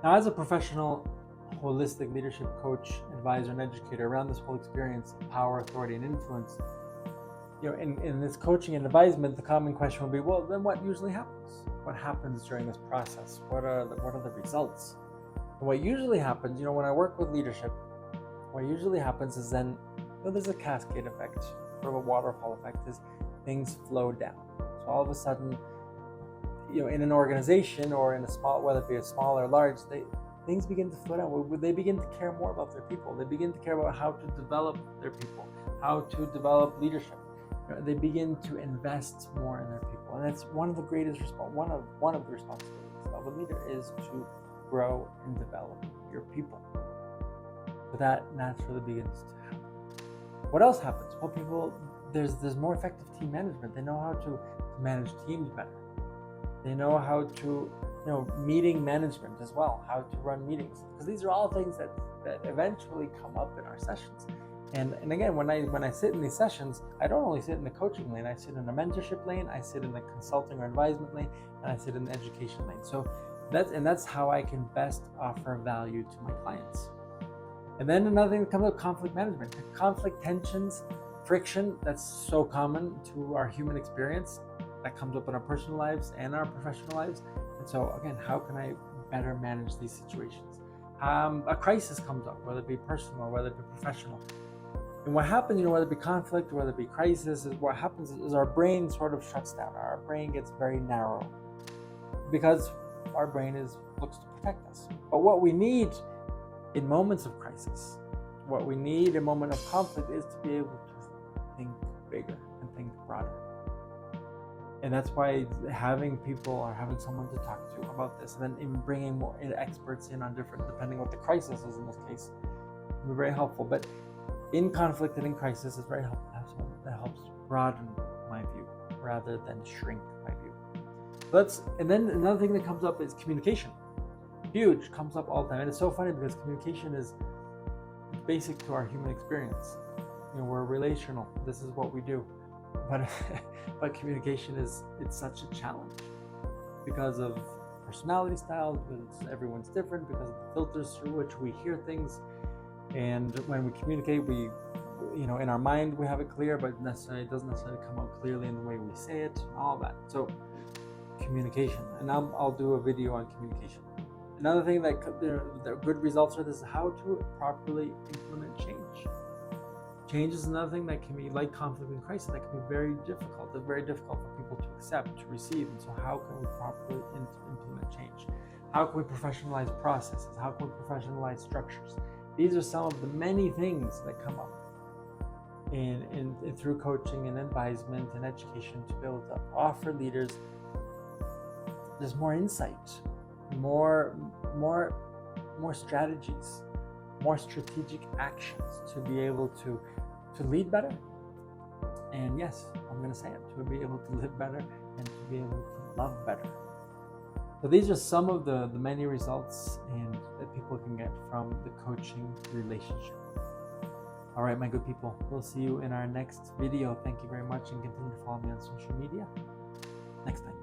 Now, as a professional, holistic leadership coach, advisor, and educator around this whole experience of power, authority, and influence, in this coaching and advisement, the common question will be, well, then what usually happens? What happens during this process? What are the results? And what usually happens, when I work with leadership, what usually happens is then, there's a cascade effect, sort of a waterfall effect, is things flow down. So all of a sudden, in an organization or in a small, whether it be a small or large, things begin to flow down. They begin to care more about their people. They begin to care about how to develop their people, how to develop leadership. They begin to invest more in their people, and that's one of the greatest one of the responsibilities of a leader is to grow and develop your people. So that naturally begins to happen. What else happens? Well, there's more effective team management. They know how to manage teams better. They know how to, meeting management as well, how to run meetings, because these are all things that eventually come up in our sessions. And again, when I sit in these sessions, I don't only sit in the coaching lane. I sit in the mentorship lane, I sit in the consulting or advisement lane, and I sit in the education lane. So that's how I can best offer value to my clients. And then another thing that comes up, conflict management. Conflict, tensions, friction, that's so common to our human experience. That comes up in our personal lives and our professional lives. And so again, how can I better manage these situations? A crisis comes up, whether it be personal or whether it be professional. And what happens, whether it be conflict or whether it be crisis, is what happens is our brain sort of shuts down. Our brain gets very narrow because our brain looks to protect us. But what we need in moments of crisis, what we need in moment of conflict, is to be able to think bigger and think broader. And that's why having people or having someone to talk to about this, and then even bringing more experts in on different, depending what the crisis is in this case, will be very helpful. But in conflict and in crisis, it's very helpful to have someone that helps broaden my view rather than shrink my view. And then another thing that comes up is communication. Huge, comes up all the time. And it's so funny because communication is basic to our human experience. We're relational. This is what we do. But communication it's such a challenge because of personality styles, because everyone's different, because of the filters through which we hear things. And when we communicate, we, in our mind we have it clear, but it doesn't necessarily come out clearly in the way we say it, and all that. So communication, and I'll do a video on communication. Another thing that the good results are this is how to properly implement change. Change is another thing that can be, like conflict and crisis, that can be very difficult. It's very difficult for people to accept, to receive. And so how can we properly implement change? How can we professionalize processes? How can we professionalize structures? These are some of the many things that come up in through coaching and advisement and education to be able to offer leaders there's more insight, more strategies, more strategic actions to be able to lead better. And yes, I'm going to say it, to be able to live better and to be able to love better. So these are some of the many results that people can get from the coaching relationship. All right, my good people, we'll see you in our next video. Thank you very much, and continue to follow me on social media. Next time.